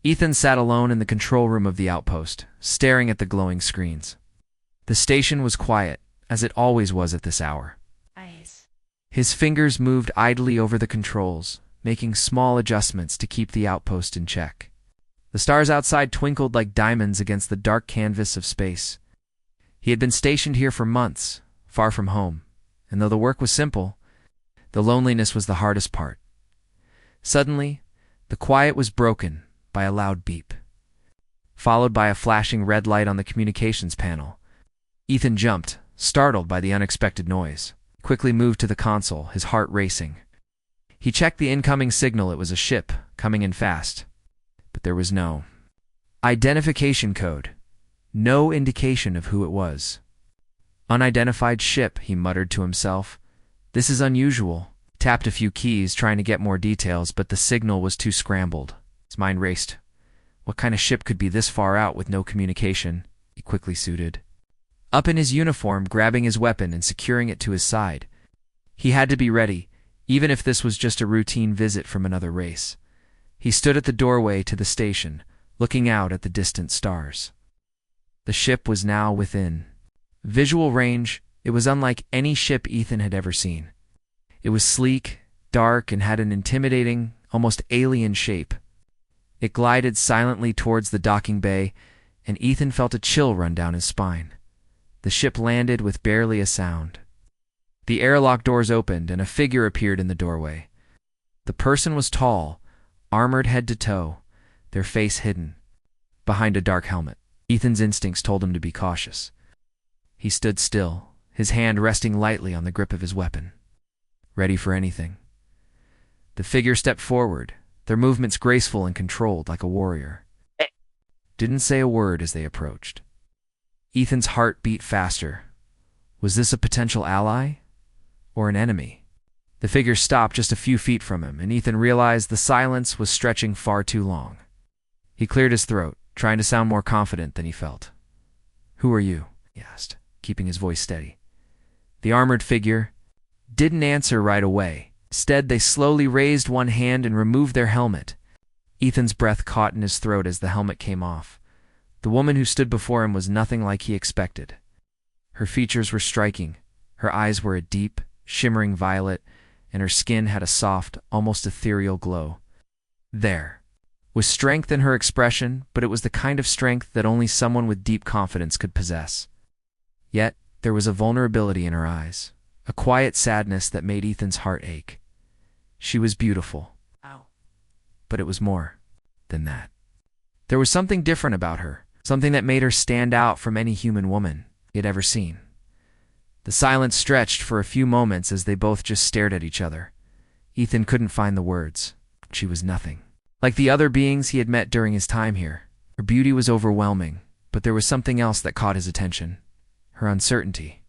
Ethan sat alone in the control room of the outpost, staring at the glowing screens. The station was quiet, as it always was at this hour. His fingers moved idly over the controls, making small adjustments to keep the outpost in check. The stars outside twinkled like diamonds against the dark canvas of space. He had been stationed here for months, far from home, and though the work was simple, the loneliness was the hardest part. Suddenly, the quiet was broken by a loud beep, followed by a flashing red light on the communications panel. Ethan jumped, startled by the unexpected noise. He quickly moved to the console, his heart racing. He checked the incoming signal. It was a ship, coming in fast. But there was no identification code, no indication of who it was. Unidentified ship, he muttered to himself. This is unusual. Tapped a few keys, trying to get more details, but the signal was too scrambled. His mind raced. What kind of ship could be this far out with no communication? He quickly suited up in his uniform, grabbing his weapon and securing it to his side. He had to be ready, even if this was just a routine visit from another race. He stood at the doorway to the station, looking out at the distant stars. The ship was now within visual range. It was unlike any ship Ethan had ever seen. It was sleek, dark, and had an intimidating, almost alien shape. It glided silently towards the docking bay, and Ethan felt a chill run down his spine. The ship landed with barely a sound. The airlock doors opened, and a figure appeared in the doorway. The person was tall, armored head to toe, their face hidden behind a dark helmet. Ethan's instincts told him to be cautious. He stood still, his hand resting lightly on the grip of his weapon, ready for anything. The figure stepped forward, their movements graceful and controlled like a warrior. Didn't say a word as they approached. Ethan's heart beat faster. Was this a potential ally or an enemy? The figure stopped just a few feet from him, and Ethan realized the silence was stretching far too long. He cleared his throat, trying to sound more confident than he felt. "Who are you?" he asked, keeping his voice steady. The armored figure didn't answer right away. Instead, they slowly raised one hand and removed their helmet. Ethan's breath caught in his throat as the helmet came off. The woman who stood before him was nothing like he expected. Her features were striking. Her eyes were a deep, shimmering violet, and her skin had a soft, almost ethereal glow. There was strength in her expression, but it was the kind of strength that only someone with deep confidence could possess. Yet, there was a vulnerability in her eyes, a quiet sadness that made Ethan's heart ache. She was beautiful. But it was more than that. There was something different about her, something that made her stand out from any human woman he had ever seen. The silence stretched for a few moments as they both just stared at each other. Ethan couldn't find the words. She was nothing like the other beings he had met during his time here. Her beauty was overwhelming, but there was something else that caught his attention. Her uncertainty.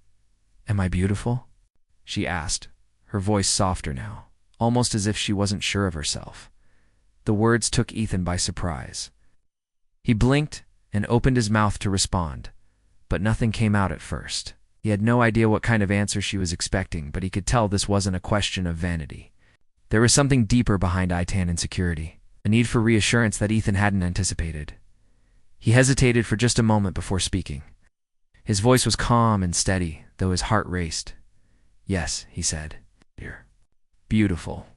"Am I beautiful?" she asked, her voice softer now, almost as if she wasn't sure of herself. The words took Ethan by surprise. He blinked and opened his mouth to respond, but nothing came out at first. He had no idea what kind of answer she was expecting, but he could tell this wasn't a question of vanity. There was something deeper behind Itan's insecurity, a need for reassurance that Ethan hadn't anticipated. He hesitated for just a moment before speaking. His voice was calm and steady, though his heart raced. "Yes," he said. "You're beautiful."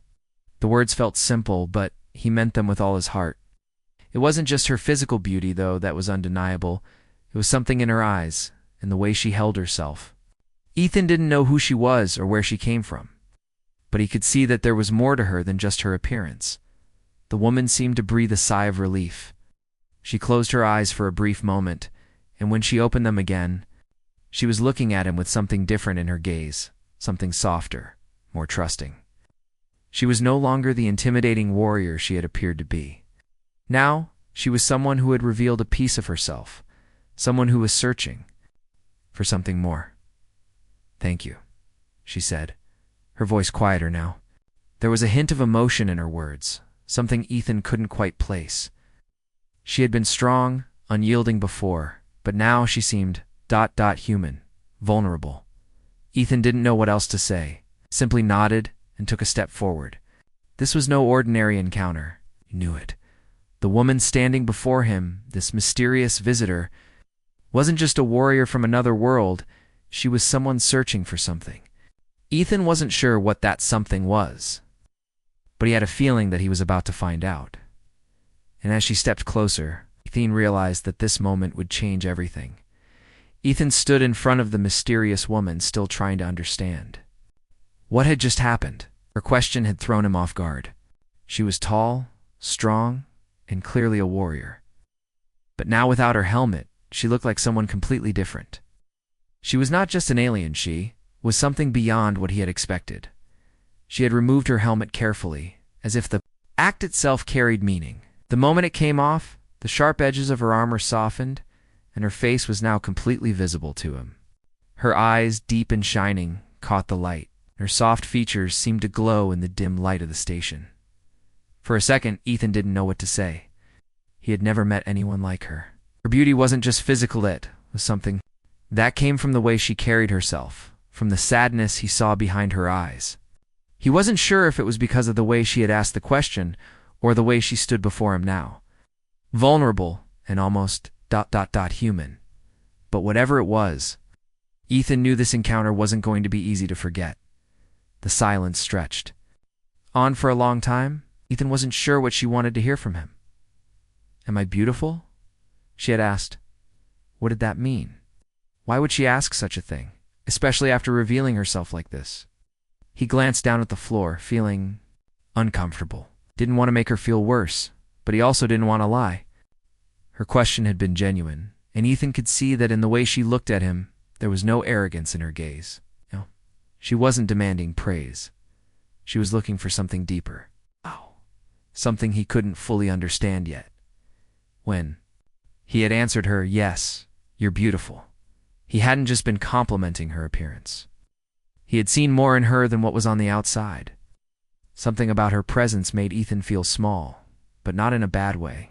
The words felt simple, but he meant them with all his heart. It wasn't just her physical beauty, though, that was undeniable. It was something in her eyes, and the way she held herself. Ethan didn't know who she was or where she came from, but he could see that there was more to her than just her appearance. The woman seemed to breathe a sigh of relief. She closed her eyes for a brief moment, and when she opened them again, she was looking at him with something different in her gaze, something softer, more trusting. She was no longer the intimidating warrior she had appeared to be. Now, she was someone who had revealed a piece of herself, someone who was searching for something more. "Thank you," she said, her voice quieter now. There was a hint of emotion in her words, something Ethan couldn't quite place. She had been strong, unyielding before, but now she seemed human, vulnerable. Ethan didn't know what else to say, simply nodded and took a step forward. This was no ordinary encounter. He knew it. The woman standing before him, this mysterious visitor, wasn't just a warrior from another world, she was someone searching for something. Ethan wasn't sure what that something was, but he had a feeling that he was about to find out. And as she stepped closer, Ethan realized that this moment would change everything. Ethan stood in front of the mysterious woman, still trying to understand. What had just happened? Her question had thrown him off guard. She was tall, strong, and clearly a warrior. But now without her helmet, she looked like someone completely different. She was not just an alien, she was something beyond what he had expected. She had removed her helmet carefully, as if the act itself carried meaning. The moment it came off, the sharp edges of her armor softened, and her face was now completely visible to him. Her eyes, deep and shining, caught the light. Her soft features seemed to glow in the dim light of the station. For a second, Ethan didn't know what to say. He had never met anyone like her. Her beauty wasn't just physical, it was something that came from the way she carried herself, from the sadness he saw behind her eyes. He wasn't sure if it was because of the way she had asked the question, or the way she stood before him now. Vulnerable and almost ... human. But whatever it was, Ethan knew this encounter wasn't going to be easy to forget. The silence stretched on for a long time. Ethan wasn't sure what she wanted to hear from him. "Am I beautiful?" she had asked. What did that mean? Why would she ask such a thing, especially after revealing herself like this? He glanced down at the floor, feeling uncomfortable. Didn't want to make her feel worse, but he also didn't want to lie. Her question had been genuine, and Ethan could see that in the way she looked at him, there was no arrogance in her gaze. No, she wasn't demanding praise. She was looking for something deeper. Something he couldn't fully understand yet. When he had answered her, "Yes, you're beautiful," he hadn't just been complimenting her appearance. He had seen more in her than what was on the outside. Something about her presence made Ethan feel small, but not in a bad way.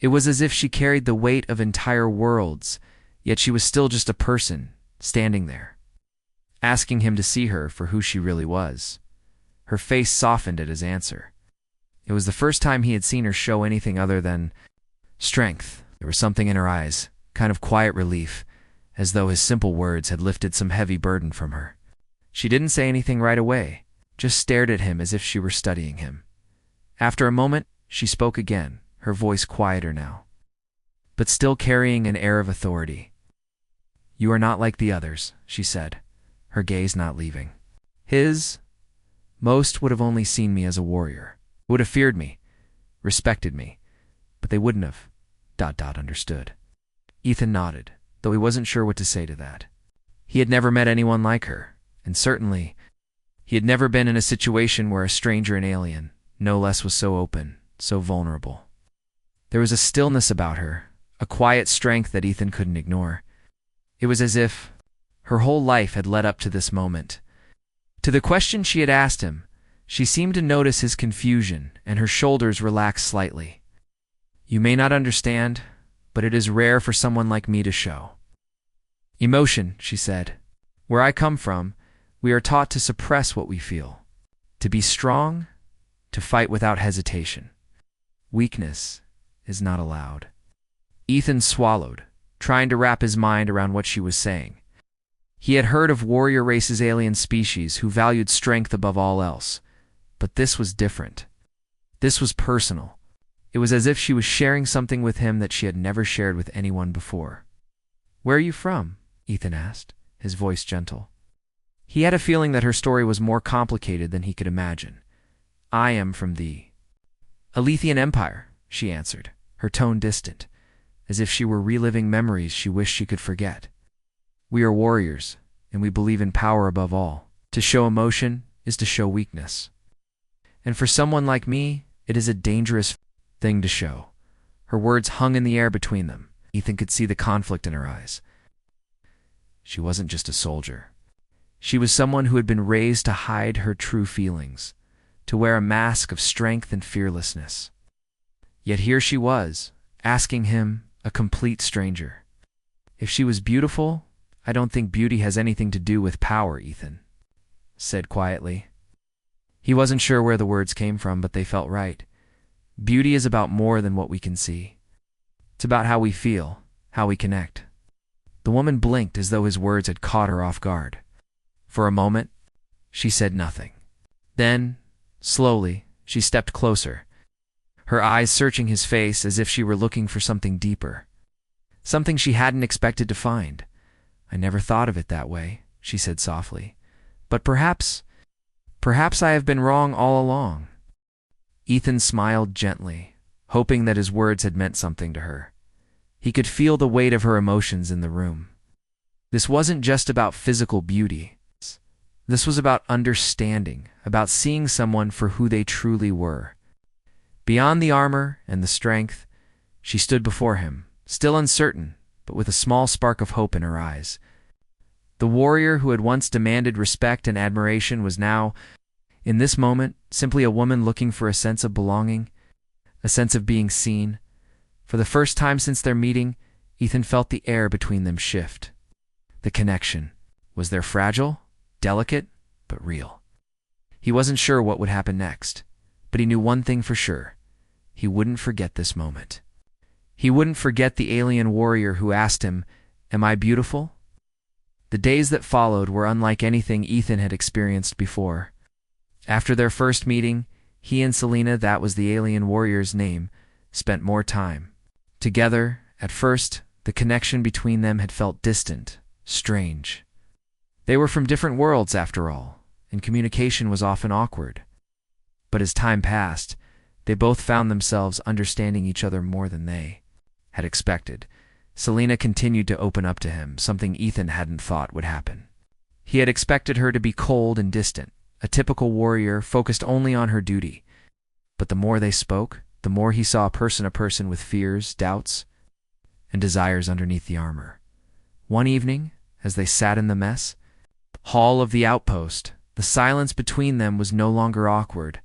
It was as if she carried the weight of entire worlds, yet she was still just a person, standing there, asking him to see her for who she really was. Her face softened at his answer. It was the first time he had seen her show anything other than strength. There was something in her eyes, kind of quiet relief, as though his simple words had lifted some heavy burden from her. She didn't say anything right away, just stared at him as if she were studying him. After a moment, she spoke again, her voice quieter now, but still carrying an air of authority. "You are not like the others," she said, her gaze not leaving his. "Most would have only seen me as a warrior, would have feared me, respected me, but they wouldn't have ... understood." Ethan nodded, though he wasn't sure what to say to that. He had never met anyone like her, and certainly he had never been in a situation where a stranger and alien, no less, was so open, so vulnerable. There was a stillness about her, a quiet strength that Ethan couldn't ignore. It was as if her whole life had led up to this moment. To the question she had asked him, she seemed to notice his confusion, and her shoulders relaxed slightly. "You may not understand, but it is rare for someone like me to show emotion," she said. "Where I come from, we are taught to suppress what we feel, to be strong, to fight without hesitation. Weakness is not allowed." Ethan swallowed, trying to wrap his mind around what she was saying. He had heard of warrior races, alien species who valued strength above all else, but this was different. This was personal. It was as if she was sharing something with him that she had never shared with anyone before. "Where are you from?" Ethan asked, his voice gentle. He had a feeling that her story was more complicated than he could imagine. "I am from the Alethian Empire," she answered, her tone distant, as if she were reliving memories she wished she could forget. "We are warriors, and we believe in power above all. To show emotion is to show weakness. And for someone like me, it is a dangerous thing to show." Her words hung in the air between them. Ethan could see the conflict in her eyes. She wasn't just a soldier. She was someone who had been raised to hide her true feelings, to wear a mask of strength and fearlessness. Yet here she was, asking him, a complete stranger. "If she was beautiful, I don't think beauty has anything to do with power," Ethan said quietly. He wasn't sure where the words came from, but they felt right. Beauty is about more than what we can see. It's about how we feel, how we connect. The woman blinked as though his words had caught her off guard. For a moment, she said nothing. Then, slowly, she stepped closer, her eyes searching his face as if she were looking for something deeper. Something she hadn't expected to find. I never thought of it that way, she said softly. But perhaps I have been wrong all along. Ethan smiled gently, hoping that his words had meant something to her. He could feel the weight of her emotions in the room. This wasn't just about physical beauty. This was about understanding, about seeing someone for who they truly were. Beyond the armor and the strength, she stood before him, still uncertain, but with a small spark of hope in her eyes. The warrior who had once demanded respect and admiration was now, in this moment, simply a woman looking for a sense of belonging, a sense of being seen. For the first time since their meeting, Ethan felt the air between them shift. The connection. Was there fragile, delicate, but real? He wasn't sure what would happen next, but he knew one thing for sure. He wouldn't forget this moment. He wouldn't forget the alien warrior who asked him, "Am I beautiful?" The days that followed were unlike anything Ethan had experienced before. After their first meeting, he and Selena, that was the alien warrior's name, spent more time together. At first, the connection between them had felt distant, strange. They were from different worlds, after all, and communication was often awkward. But as time passed, they both found themselves understanding each other more than they had expected. Selena continued to open up to him, something Ethan hadn't thought would happen. He had expected her to be cold and distant, a typical warrior focused only on her duty. But the more they spoke, the more he saw a person with fears, doubts, and desires underneath the armor. One evening, as they sat in the mess hall of the outpost, the silence between them was no longer awkward.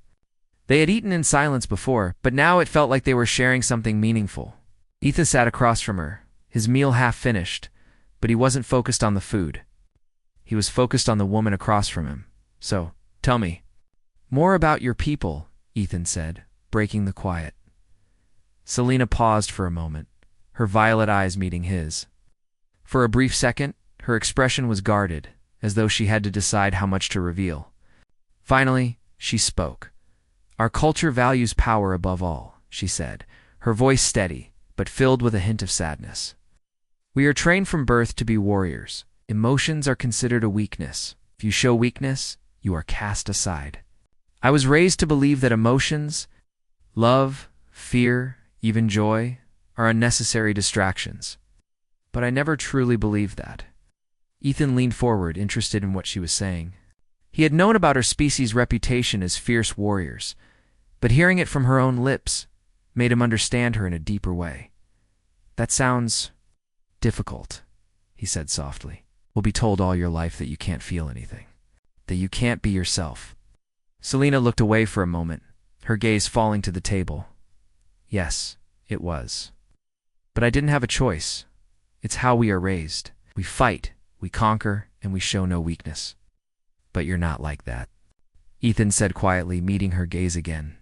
They had eaten in silence before, but now it felt like they were sharing something meaningful. Ethan sat across from her, his meal half finished, but he wasn't focused on the food. He was focused on the woman across from him. "So, tell me more about your people," Ethan said, breaking the quiet. Selena paused for a moment, her violet eyes meeting his. For a brief second, her expression was guarded, as though she had to decide how much to reveal. Finally, she spoke. "Our culture values power above all," she said, her voice steady, but filled with a hint of sadness. "We are trained from birth to be warriors. Emotions are considered a weakness. If you show weakness, you are cast aside. I was raised to believe that emotions, love, fear, even joy, are unnecessary distractions. But I never truly believed that." Ethan leaned forward, interested in what she was saying. He had known about her species' reputation as fierce warriors, but hearing it from her own lips made him understand her in a deeper way. "That sounds difficult," he said softly. "We'll be told all your life that you can't feel anything, that you can't be yourself." Selena looked away for a moment, her gaze falling to the table. "Yes, it was. But I didn't have a choice. It's how we are raised. We fight, we conquer, and we show no weakness. But you're not like that," Ethan said quietly, meeting her gaze again.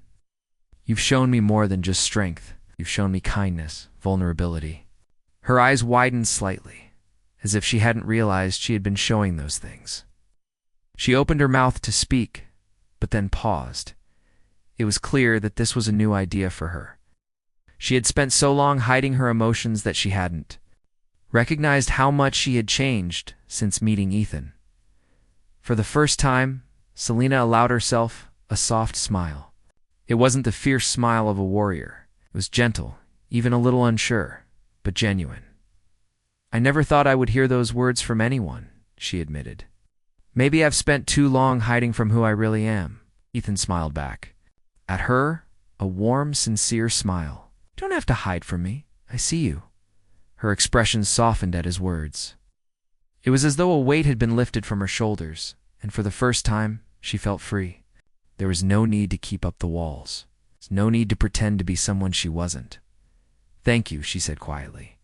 "You've shown me more than just strength. You've shown me kindness, vulnerability." Her eyes widened slightly, as if she hadn't realized she had been showing those things. She opened her mouth to speak, but then paused. It was clear that this was a new idea for her. She had spent so long hiding her emotions that she hadn't recognized how much she had changed since meeting Ethan. For the first time, Selena allowed herself a soft smile. It wasn't the fierce smile of a warrior. It was gentle, even a little unsure, but genuine. "I never thought I would hear those words from anyone," she admitted. "Maybe I've spent too long hiding from who I really am," Ethan smiled back. At her, a warm, sincere smile. "You don't have to hide from me. I see you." Her expression softened at his words. It was as though a weight had been lifted from her shoulders, and for the first time, she felt free. There was no need to keep up the walls. No need to pretend to be someone she wasn't. "Thank you," she said quietly,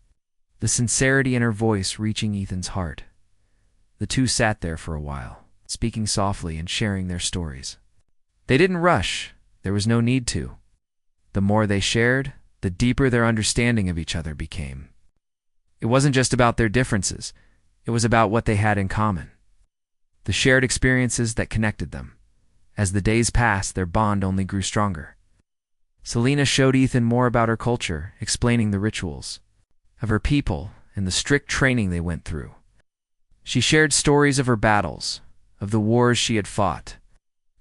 the sincerity in her voice reaching Ethan's heart. The two sat there for a while, speaking softly and sharing their stories. They didn't rush. There was no need to. The more they shared, the deeper their understanding of each other became. It wasn't just about their differences, it was about what they had in common. The shared experiences that connected them. As the days passed, their bond only grew stronger. Selena showed Ethan more about her culture, explaining the rituals of her people and the strict training they went through. She shared stories of her battles, of the wars she had fought,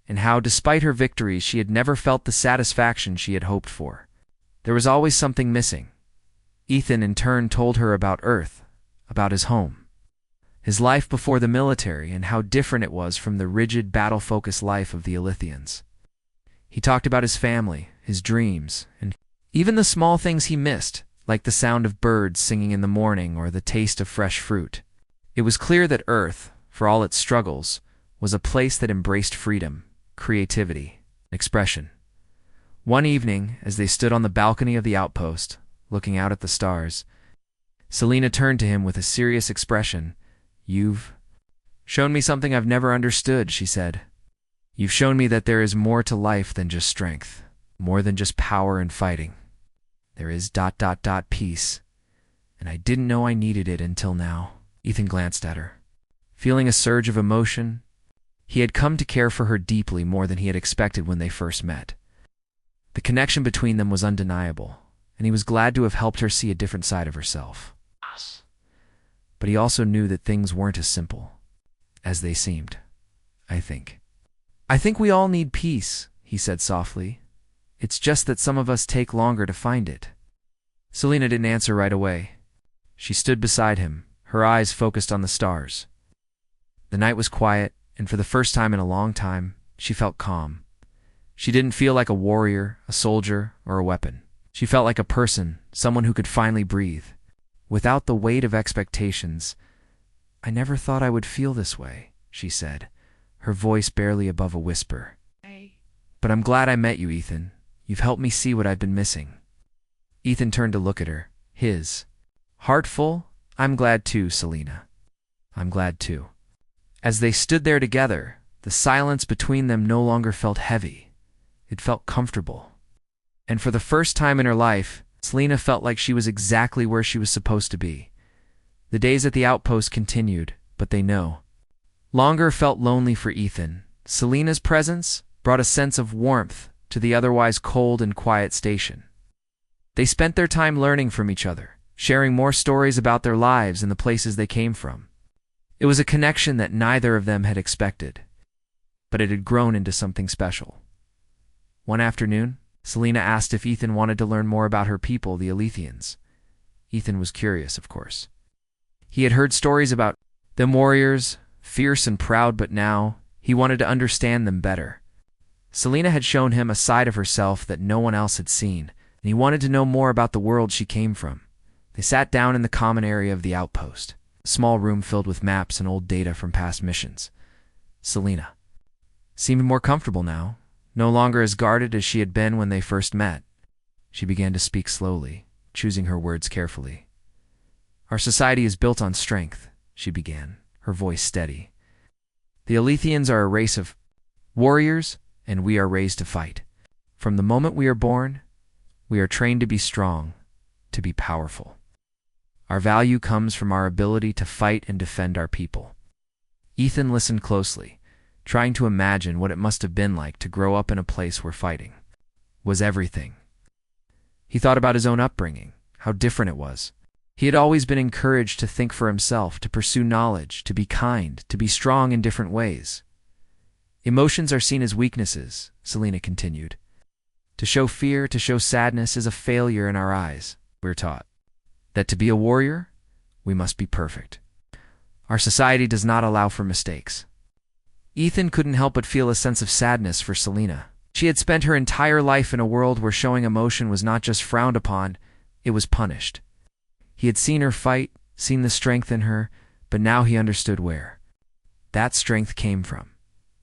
and how, despite her victories, she had never felt the satisfaction she had hoped for. There was always something missing. Ethan, in turn, told her about Earth, about his home, his life before the military, and how different it was from the rigid, battle-focused life of the Elythians. He talked about his family, his dreams, and even the small things he missed, like the sound of birds singing in the morning or the taste of fresh fruit. It was clear that Earth, for all its struggles, was a place that embraced freedom, creativity, and expression. One evening, as they stood on the balcony of the outpost, looking out at the stars, Selena turned to him with a serious expression. "You've shown me something I've never understood," she said. "You've shown me that there is more to life than just strength, more than just power and fighting. There is ... peace, and I didn't know I needed it until now." Ethan glanced at her, feeling a surge of emotion. He had come to care for her deeply, more than he had expected when they first met. The connection between them was undeniable, and he was glad to have helped her see a different side of herself. But he also knew that things weren't as simple as they seemed, I think. "I think we all need peace," he said softly. "It's just that some of us take longer to find it." Selena didn't answer right away. She stood beside him, her eyes focused on the stars. The night was quiet, and for the first time in a long time, she felt calm. She didn't feel like a warrior, a soldier, or a weapon. She felt like a person, someone who could finally breathe, without the weight of expectations. "I never thought I would feel this way," she said, her voice barely above a whisper. "But I'm glad I met you, Ethan. You've helped me see what I've been missing." Ethan turned to look at her, his heart full. "I'm glad too, Selena. I'm glad too." As they stood there together, the silence between them no longer felt heavy. It felt comfortable. And for the first time in her life, Selena felt like she was exactly where she was supposed to be. The days at the outpost continued, but they longer felt lonely for Ethan. Selena's presence brought a sense of warmth to the otherwise cold and quiet station. They spent their time learning from each other, sharing more stories about their lives and the places they came from. It was a connection that neither of them had expected, but it had grown into something special. One afternoon, Selena asked if Ethan wanted to learn more about her people, the Elythians. Ethan was curious, of course. He had heard stories about them warriors, fierce and proud, but now he wanted to understand them better. Selena had shown him a side of herself that no one else had seen, and he wanted to know more about the world she came from. They sat down in the common area of the outpost, a small room filled with maps and old data from past missions. Selena seemed more comfortable now, no longer as guarded as she had been when they first met. She began to speak slowly, choosing her words carefully. "Our society is built on strength," she began, her voice steady. "The Elythians are a race of warriors, and we are raised to fight. From the moment we are born, we are trained to be strong, to be powerful. Our value comes from our ability to fight and defend our people." Ethan listened closely, trying to imagine what it must have been like to grow up in a place where fighting was everything. He thought about his own upbringing, how different it was. He had always been encouraged to think for himself, to pursue knowledge, to be kind, to be strong in different ways. "Emotions are seen as weaknesses," Selena continued. "To show fear, to show sadness is a failure in our eyes. We're taught that to be a warrior, we must be perfect. Our society does not allow for mistakes." Ethan couldn't help but feel a sense of sadness for Selena. She had spent her entire life in a world where showing emotion was not just frowned upon, it was punished. He had seen her fight, seen the strength in her, but now he understood where that strength came from.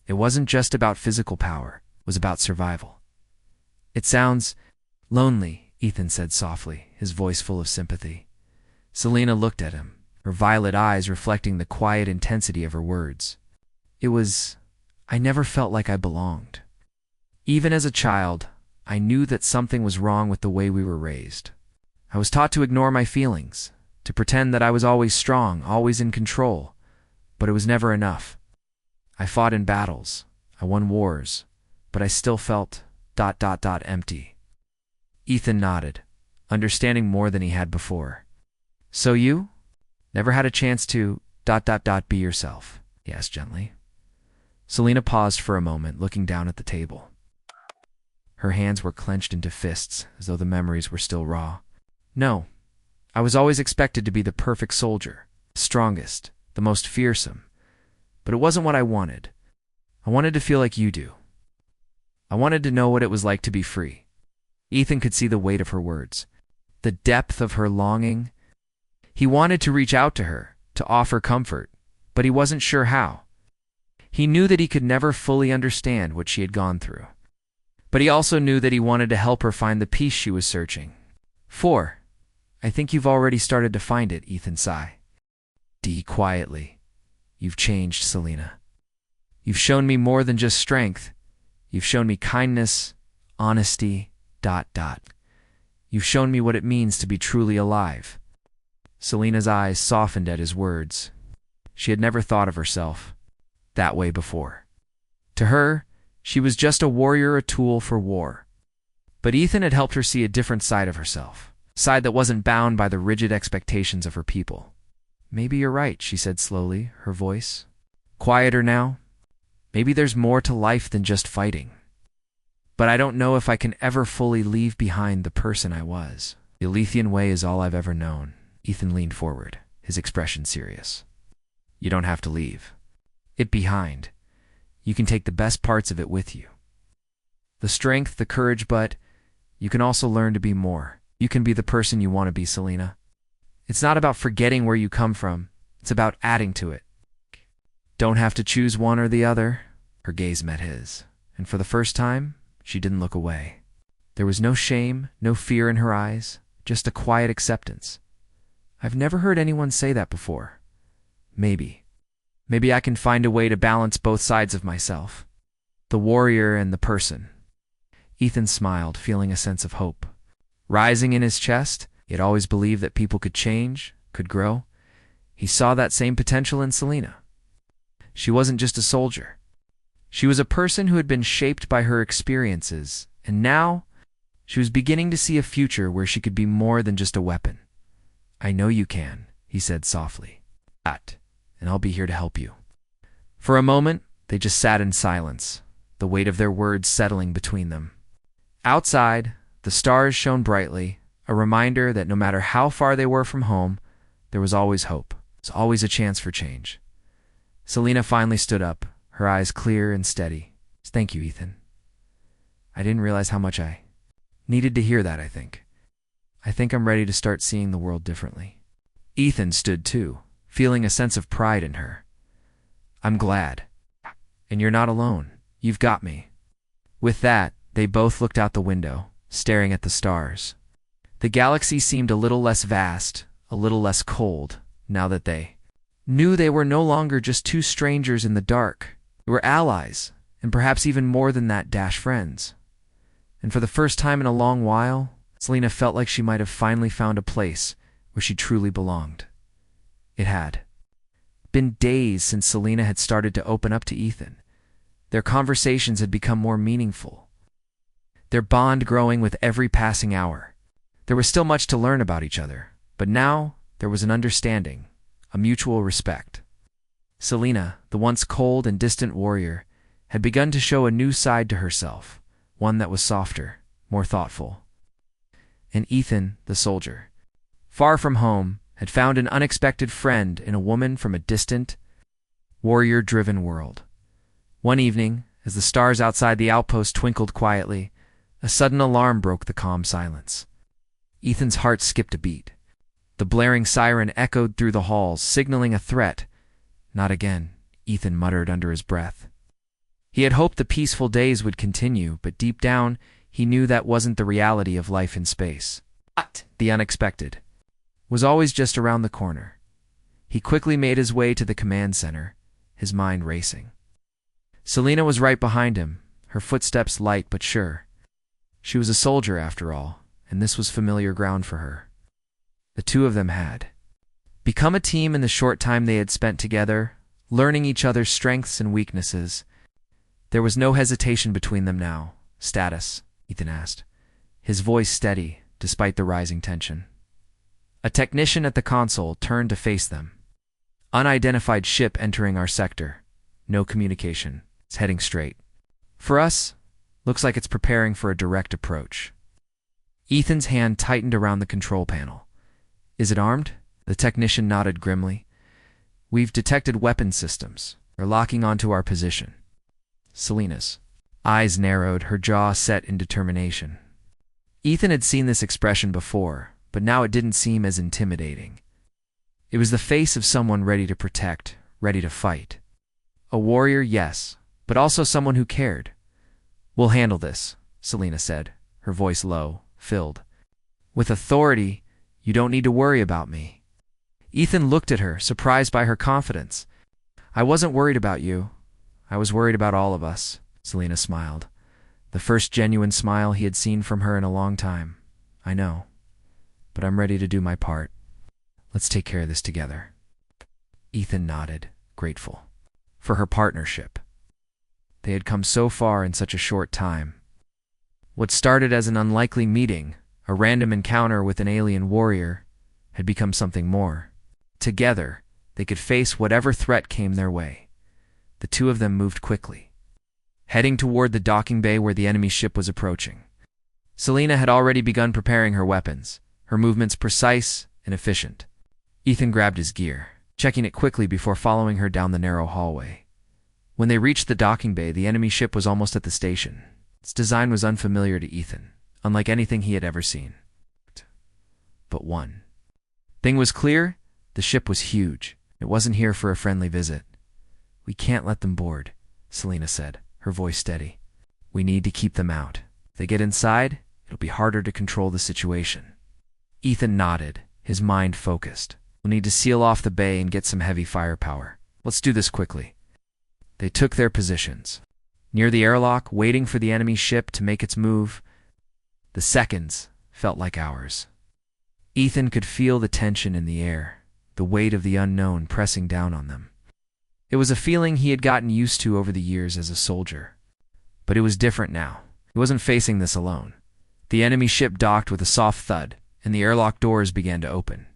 It wasn't just about physical power, it was about survival. "It sounds lonely," Ethan said softly, his voice full of sympathy. Selena looked at him, her violet eyes reflecting the quiet intensity of her words. "I never felt like I belonged. Even as a child, I knew that something was wrong with the way we were raised. I was taught to ignore my feelings, to pretend that I was always strong, always in control, but it was never enough. I fought in battles, I won wars, but I still felt ... empty. Ethan nodded, understanding more than he had before. So you? Never had a chance to ... be yourself, he asked gently. Selina paused for a moment, looking down at the table. Her hands were clenched into fists, as though the memories were still raw. No, I was always expected to be the perfect soldier, the strongest, the most fearsome. But it wasn't what I wanted. I wanted to feel like you do. I wanted to know what it was like to be free. Ethan could see the weight of her words, the depth of her longing. He wanted to reach out to her, to offer comfort, but he wasn't sure how. He knew that he could never fully understand what she had gone through. But he also knew that he wanted to help her find the peace she was searching for. I think you've already started to find it, Ethan sighed. Quietly. You've changed, Selina. You've shown me more than just strength. You've shown me kindness, honesty, ... You've shown me what it means to be truly alive. Selina's eyes softened at his words. She had never thought of herself that way before. To her, she was just a warrior, a tool for war. But Ethan had helped her see a different side of herself, a side that wasn't bound by the rigid expectations of her people. Maybe you're right, she said slowly, her voice quieter now. Maybe there's more to life than just fighting. But I don't know if I can ever fully leave behind the person I was. The Alethian way is all I've ever known. Ethan leaned forward, his expression serious. You don't have to leave it behind. You can take the best parts of it with you. The strength, the courage, but you can also learn to be more. You can be the person you want to be, Selina. It's not about forgetting where you come from. It's about adding to it. Don't have to choose one or the other. Her gaze met his, and for the first time, she didn't look away. There was no shame, no fear in her eyes, just a quiet acceptance. I've never heard anyone say that before. Maybe I can find a way to balance both sides of myself, the warrior and the person. Ethan smiled, feeling a sense of hope rising in his chest. He had always believed that people could change, could grow. He saw that same potential in Selina. She wasn't just a soldier. She was a person who had been shaped by her experiences, and now she was beginning to see a future where she could be more than just a weapon. I know you can, he said softly. And I'll be here to help you. For a moment, they just sat in silence, the weight of their words settling between them. Outside, the stars shone brightly, a reminder that no matter how far they were from home, there was always hope. There was always a chance for change. Selina finally stood up, her eyes clear and steady. Thank you, Ethan. I didn't realize how much I needed to hear that, I think. I think I'm ready to start seeing the world differently. Ethan stood too, feeling a sense of pride in her. I'm glad. And you're not alone. You've got me. With that, they both looked out the window, staring at the stars. The galaxy seemed a little less vast, a little less cold, now that they knew they were no longer just two strangers in the dark. They were allies, and perhaps even more than that, friends. And for the first time in a long while, Selina felt like she might have finally found a place where she truly belonged. It had been days since Selina had started to open up to Ethan. Their conversations had become more meaningful, their bond growing with every passing hour. There was still much to learn about each other, but now there was an understanding, a mutual respect. Selina, the once cold and distant warrior, had begun to show a new side to herself, one that was softer, more thoughtful. And Ethan, the soldier, far from home, had found an unexpected friend in a woman from a distant, warrior-driven world. One evening, as the stars outside the outpost twinkled quietly, a sudden alarm broke the calm silence. Ethan's heart skipped a beat. The blaring siren echoed through the halls, signaling a threat. Not again, Ethan muttered under his breath. He had hoped the peaceful days would continue, but deep down, he knew that wasn't the reality of life in space. But the unexpected was always just around the corner. He quickly made his way to the command center, his mind racing. Selina was right behind him, her footsteps light but sure. She was a soldier, after all, and this was familiar ground for her. The two of them had become a team in the short time they had spent together, learning each other's strengths and weaknesses. There was no hesitation between them now. "Status?" Ethan asked, his voice steady despite the rising tension. A technician at the console turned to face them. "Unidentified ship entering our sector. No communication. It's heading straight. For us, looks like it's preparing for a direct approach." Ethan's hand tightened around the control panel. "Is it armed?" The technician nodded grimly. "We've detected weapon systems. They're locking onto our position." Selina's eyes narrowed, her jaw set in determination. Ethan had seen this expression before, but now it didn't seem as intimidating. It was the face of someone ready to protect, ready to fight. A warrior, yes, but also someone who cared. "We'll handle this," Selina said, her voice low, filled with authority. "You don't need to worry about me." Ethan looked at her, surprised by her confidence. "I wasn't worried about you. I was worried about all of us," Selina smiled. The first genuine smile he had seen from her in a long time. "I know, but I'm ready to do my part. Let's take care of this together." Ethan nodded, grateful for her partnership. They had come so far in such a short time. What started as an unlikely meeting, a random encounter with an alien warrior, had become something more. Together, they could face whatever threat came their way. The two of them moved quickly, heading toward the docking bay where the enemy ship was approaching. Selina had already begun preparing her weapons, her movements precise and efficient. Ethan grabbed his gear, checking it quickly before following her down the narrow hallway. When they reached the docking bay, the enemy ship was almost at the station. Its design was unfamiliar to Ethan, unlike anything he had ever seen. But one thing was clear: the ship was huge. It wasn't here for a friendly visit. "We can't let them board," Selina said, her voice steady. "We need to keep them out. If they get inside, it'll be harder to control the situation." Ethan nodded, his mind focused. "We'll need to seal off the bay and get some heavy firepower. Let's do this quickly." They took their positions near the airlock, waiting for the enemy ship to make its move. The seconds felt like hours. Ethan could feel the tension in the air, the weight of the unknown pressing down on them. It was a feeling he had gotten used to over the years as a soldier. But it was different now. He wasn't facing this alone. The enemy ship docked with a soft thud, and the airlock doors began to open.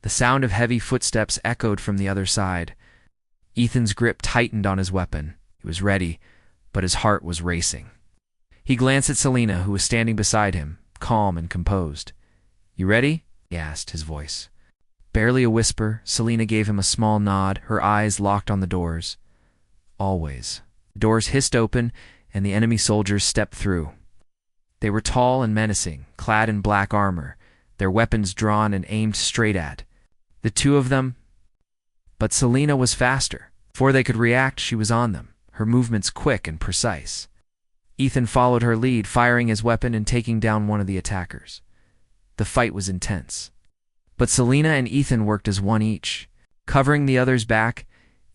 The sound of heavy footsteps echoed from the other side. Ethan's grip tightened on his weapon. He was ready, but his heart was racing. He glanced at Selina, who was standing beside him, calm and composed. "You ready?" he asked, his voice barely a whisper. Selina gave him a small nod, her eyes locked on the doors. "Always." The doors hissed open, and the enemy soldiers stepped through. They were tall and menacing, clad in black armor, their weapons drawn and aimed straight at the two of them. But Selina was faster. Before they could react, she was on them, her movements quick and precise. Ethan followed her lead, firing his weapon and taking down one of the attackers. The fight was intense. But Selina and Ethan worked as one each, covering the other's back,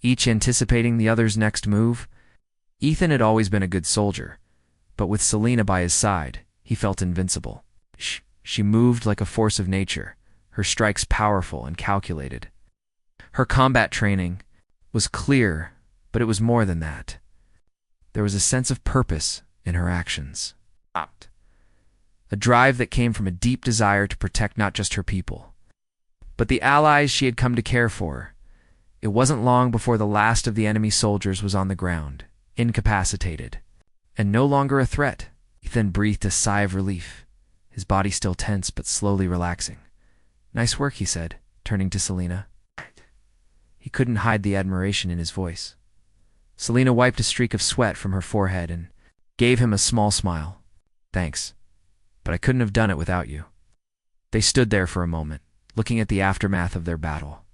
each anticipating the other's next move. Ethan had always been a good soldier, but with Selina by his side, he felt invincible. She moved like a force of nature, her strikes powerful and calculated. Her combat training was clear, but it was more than that. There was a sense of purpose in her actions. A drive that came from a deep desire to protect not just her people, but the allies she had come to care for. It wasn't long before the last of the enemy soldiers was on the ground, incapacitated, and no longer a threat. Ethan breathed a sigh of relief, his body still tense but slowly relaxing. "Nice work," he said, turning to Selina. He couldn't hide the admiration in his voice. Selina wiped a streak of sweat from her forehead and gave him a small smile. "Thanks, but I couldn't have done it without you." They stood there for a moment, looking at the aftermath of their battle.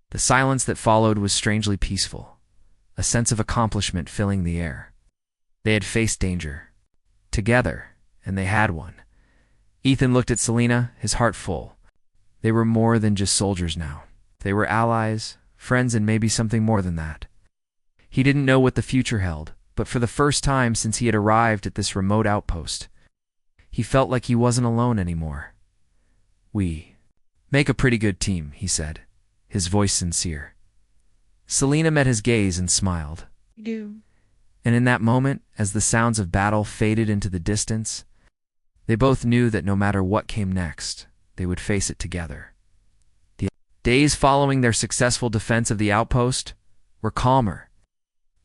The silence that followed was strangely peaceful, a sense of accomplishment filling the air. They had faced danger together, and they had won. Ethan looked at Selina, his heart full. They were more than just soldiers now. They were allies, friends, and maybe something more than that. He didn't know what the future held, but for the first time since he had arrived at this remote outpost, He felt like he wasn't alone anymore. "We make a pretty good team," he said, his voice sincere. Selena met his gaze and smiled. You do. And in that moment, as the sounds of battle faded into the distance, they both knew that no matter what came next, they would face it together. The days following their successful defense of the outpost were calmer,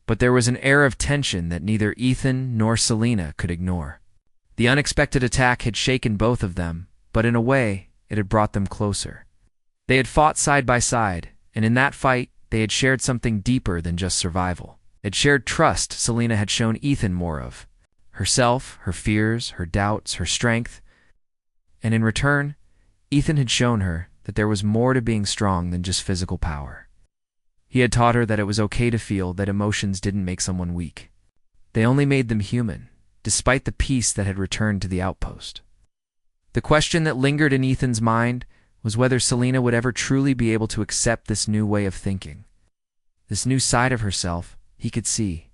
but there was an air of tension that neither Ethan nor Selena could ignore. The unexpected attack had shaken both of them, but in a way, it had brought them closer. They had fought side by side, and in that fight, they had shared something deeper than just survival. It shared trust Selena had shown Ethan more of. Herself, her fears, her doubts, her strength. And in return, Ethan had shown her that there was more to being strong than just physical power. He had taught her that it was okay to feel, that emotions didn't make someone weak. They only made them human, despite the peace that had returned to the outpost. The question that lingered in Ethan's mind was whether Selena would ever truly be able to accept this new way of thinking. This new side of herself, he could see,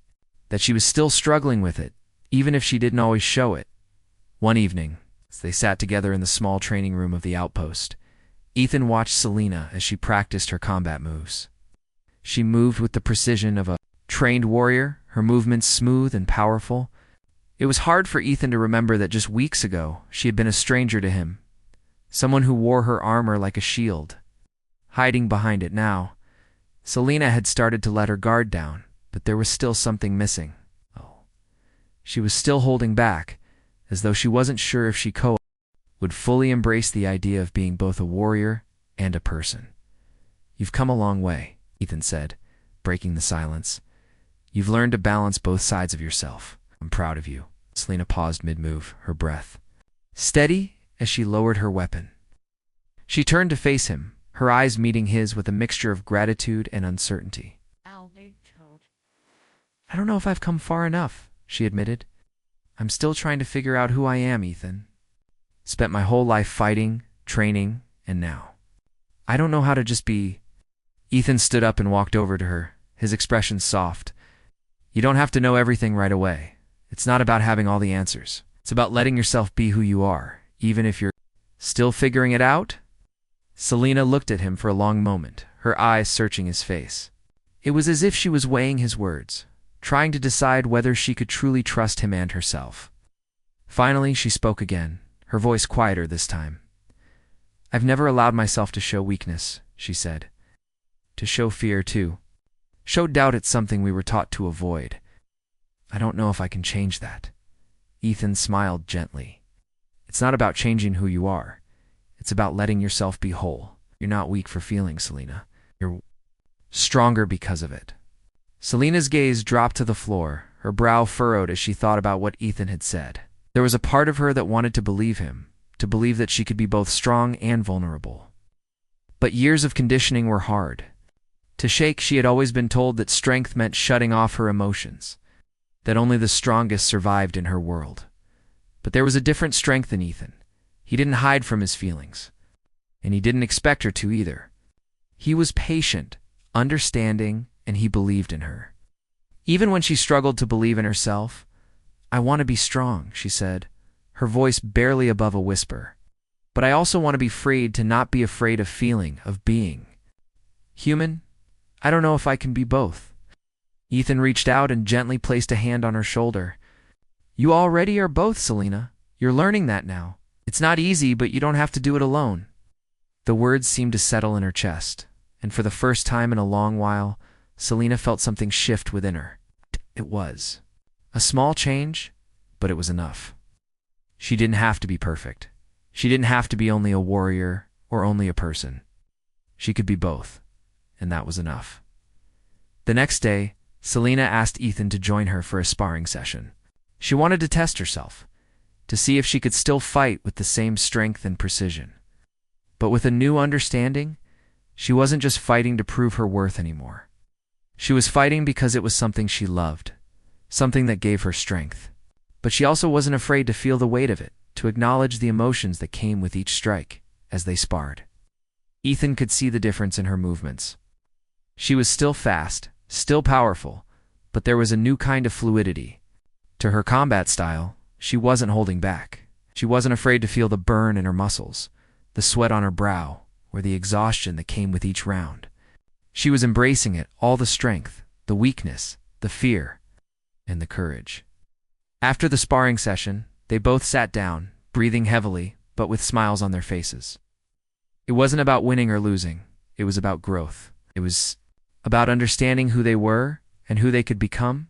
that she was still struggling with it, even if she didn't always show it. One evening, as they sat together in the small training room of the outpost, Ethan watched Selena as she practiced her combat moves. She moved with the precision of a trained warrior, her movements smooth and powerful. It was hard for Ethan to remember that just weeks ago she had been a stranger to him, someone who wore her armor like a shield. Hiding behind it now, Selena had started to let her guard down, but there was still something missing. She was still holding back, as though she wasn't sure if she would fully embrace the idea of being both a warrior and a person. "You've come a long way," Ethan said, breaking the silence. "You've learned to balance both sides of yourself. I'm proud of you." Selena paused mid-move, her breath steady as she lowered her weapon. She turned to face him, her eyes meeting his with a mixture of gratitude and uncertainty. "I don't know if I've come far enough," she admitted. "I'm still trying to figure out who I am, Ethan. Spent my whole life fighting, training, and now I don't know how to just be." Ethan stood up and walked over to her, his expression soft. "You don't have to know everything right away. It's not about having all the answers. It's about letting yourself be who you are, even if you're still figuring it out." Selena looked at him for a long moment, her eyes searching his face. It was as if she was weighing his words, trying to decide whether she could truly trust him and herself. Finally, she spoke again, her voice quieter this time. "I've never allowed myself to show weakness," she said. "To show fear, too. Show doubt. It's something we were taught to avoid. I don't know if I can change that." Ethan smiled gently. "It's not about changing who you are. It's about letting yourself be whole. You're not weak for feeling, Selena. You're stronger because of it." Selena's gaze dropped to the floor, her brow furrowed as she thought about what Ethan had said. There was a part of her that wanted to believe him, to believe that she could be both strong and vulnerable. But years of conditioning were hard. To shake, she had always been told that strength meant shutting off her emotions, that only the strongest survived in her world. But there was a different strength in Ethan. He didn't hide from his feelings, and he didn't expect her to either. He was patient, understanding, and he believed in her. Even when she struggled to believe in herself, "I want to be strong," she said, her voice barely above a whisper. "But I also want to be freed to not be afraid of feeling, of being human. I don't know if I can be both." Ethan reached out and gently placed a hand on her shoulder. "You already are both, Selena. You're learning that now. It's not easy, but you don't have to do it alone." The words seemed to settle in her chest, and for the first time in a long while, Selena felt something shift within her. It was a small change, but it was enough. She didn't have to be perfect. She didn't have to be only a warrior or only a person. She could be both, and that was enough. The next day, Selena asked Ethan to join her for a sparring session. She wanted to test herself, to see if she could still fight with the same strength and precision. But with a new understanding, she wasn't just fighting to prove her worth anymore. She was fighting because it was something she loved, something that gave her strength. But she also wasn't afraid to feel the weight of it, to acknowledge the emotions that came with each strike as they sparred. Ethan could see the difference in her movements. She was still fast, still powerful, but there was a new kind of fluidity. To her combat style, she wasn't holding back. She wasn't afraid to feel the burn in her muscles, the sweat on her brow, or the exhaustion that came with each round. She was embracing it, all the strength, the weakness, the fear, and the courage. After the sparring session, they both sat down, breathing heavily, but with smiles on their faces. It wasn't about winning or losing. It was about growth. It was about understanding who they were and who they could become.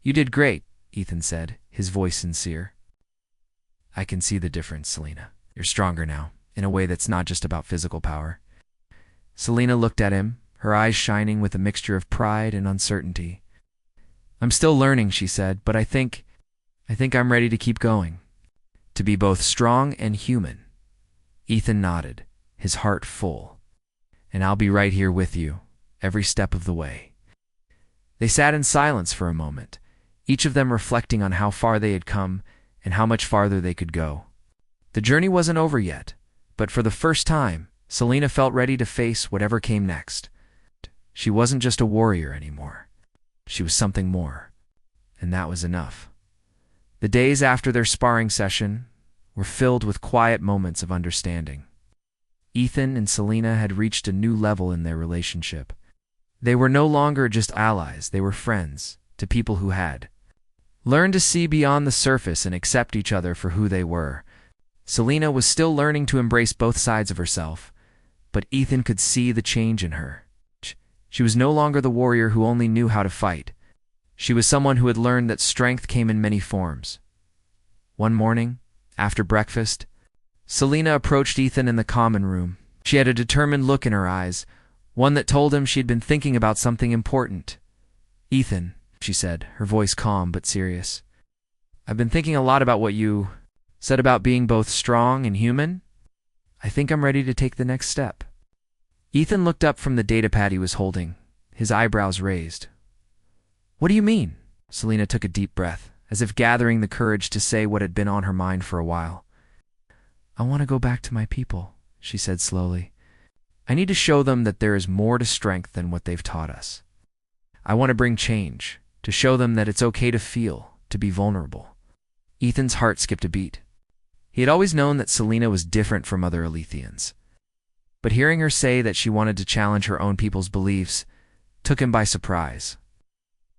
"You did great," Ethan said, his voice sincere. "I can see the difference, Selena. You're stronger now, in a way that's not just about physical power." Selena looked at him, her eyes shining with a mixture of pride and uncertainty. "I'm still learning," she said, "but I think I'm ready to keep going. To be both strong and human." Ethan nodded, his heart full. "And I'll be right here with you, every step of the way." They sat in silence for a moment, each of them reflecting on how far they had come and how much farther they could go. The journey wasn't over yet, but for the first time, Selena felt ready to face whatever came next. She wasn't just a warrior anymore. She was something more, and that was enough. The days after their sparring session were filled with quiet moments of understanding. Ethan and Selena had reached a new level in their relationship. They were no longer just allies, they were friends to people who had learned to see beyond the surface and accept each other for who they were. Selena was still learning to embrace both sides of herself, but Ethan could see the change in her. She was no longer the warrior who only knew how to fight. She was someone who had learned that strength came in many forms. One morning, after breakfast, Selena approached Ethan in the common room. She had a determined look in her eyes, one that told him she had been thinking about something important. "Ethan," she said, her voice calm but serious, "I've been thinking a lot about what you said about being both strong and human. I think I'm ready to take the next step." Ethan looked up from the datapad he was holding, his eyebrows raised. "What do you mean?" Selena took a deep breath, as if gathering the courage to say what had been on her mind for a while. "I want to go back to my people," she said slowly. "I need to show them that there is more to strength than what they've taught us. I want to bring change, to show them that it's okay to feel, to be vulnerable." Ethan's heart skipped a beat. He had always known that Selena was different from other Alethians, but hearing her say that she wanted to challenge her own people's beliefs took him by surprise.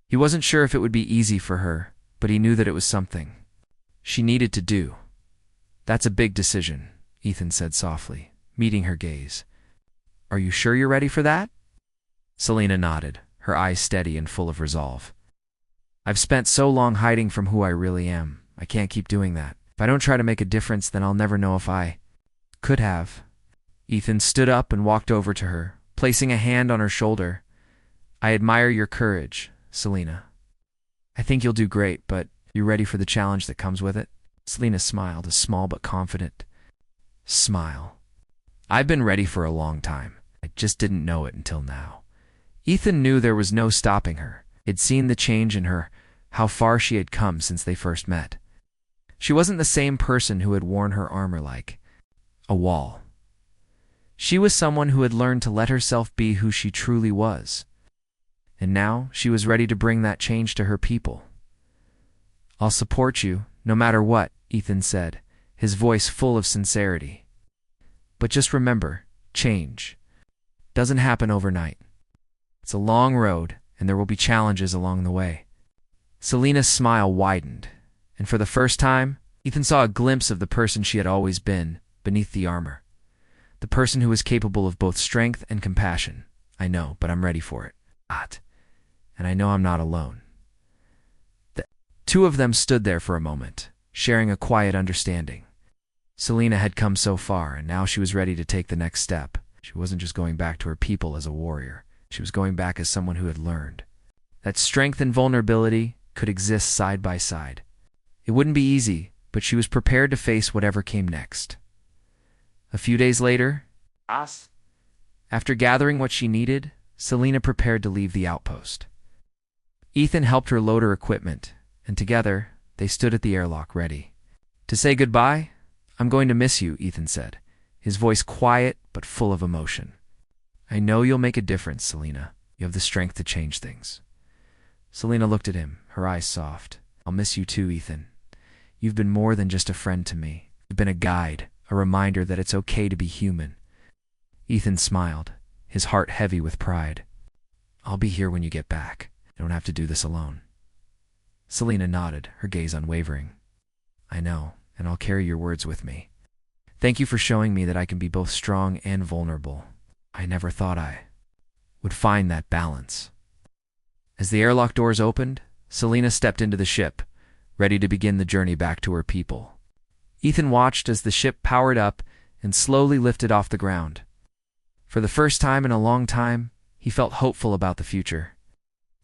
He wasn't sure if it would be easy for her, but he knew that it was something she needed to do. "That's a big decision," Ethan said softly, meeting her gaze. "Are you sure you're ready for that?" Selena nodded, her eyes steady and full of resolve. "I've spent so long hiding from who I really am. I can't keep doing that. If I don't try to make a difference, then I'll never know if I could have." Ethan stood up and walked over to her, placing a hand on her shoulder. "I admire your courage, Selena. I think you'll do great, but you ready for the challenge that comes with it?" Selena smiled, a small but confident smile. "I've been ready for a long time. I just didn't know it until now." Ethan knew there was no stopping her. He'd seen the change in her, how far she had come since they first met. She wasn't the same person who had worn her armor like a wall. She was someone who had learned to let herself be who she truly was. And now she was ready to bring that change to her people. "I'll support you, no matter what," Ethan said, his voice full of sincerity. "But just remember, change doesn't happen overnight. It's a long road, and there will be challenges along the way." Selena's smile widened, and for the first time, Ethan saw a glimpse of the person she had always been beneath the armor. The person who was capable of both strength and compassion. "I know, but I'm ready for it. And I know I'm not alone." The two of them stood there for a moment, sharing a quiet understanding. Selena had come so far, and now she was ready to take the next step. She wasn't just going back to her people as a warrior. She was going back as someone who had learned that strength and vulnerability could exist side by side. It wouldn't be easy, but she was prepared to face whatever came next. A few days later, after gathering what she needed, Selena prepared to leave the outpost. Ethan helped her load her equipment, and together, they stood at the airlock ready. "To say goodbye? I'm going to miss you," Ethan said, his voice quiet but full of emotion. "I know you'll make a difference, Selena. You have the strength to change things." Selena looked at him, her eyes soft. "I'll miss you too, Ethan. you've been more than just a friend to me. You've been a guide, a reminder that it's okay to be human." Ethan smiled, his heart heavy with pride. "I'll be here when you get back. I don't have to do this alone." Selena nodded, her gaze unwavering. "I know, and I'll carry your words with me. Thank you for showing me that I can be both strong and vulnerable. I never thought I would find that balance." As the airlock doors opened, Selena stepped into the ship, ready to begin the journey back to her people. Ethan watched as the ship powered up and slowly lifted off the ground. For the first time in a long time, he felt hopeful about the future.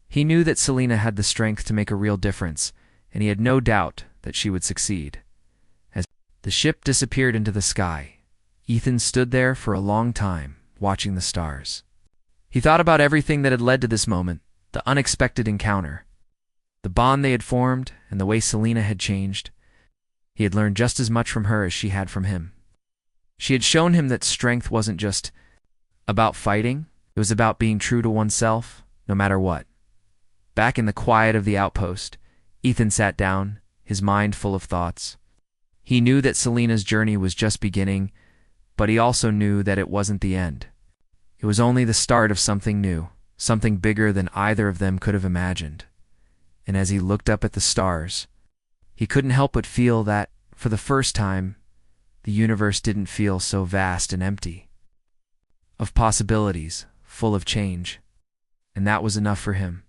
He knew that Selena had the strength to make a real difference, and he had no doubt that she would succeed. As the ship disappeared into the sky, Ethan stood there for a long time, watching the stars. He thought about everything that had led to this moment, the unexpected encounter, the bond they had formed, and the way Selena had changed. He had learned just as much from her as she had from him. She had shown him that strength wasn't just about fighting, it was about being true to oneself, no matter what. Back in the quiet of the outpost, Ethan sat down, his mind full of thoughts. He knew that Selena's journey was just beginning, but he also knew that it wasn't the end. It was only the start of something new, something bigger than either of them could have imagined. And as he looked up at the stars, he couldn't help but feel that, for the first time, the universe didn't feel so vast and empty. Of possibilities, full of change. And that was enough for him.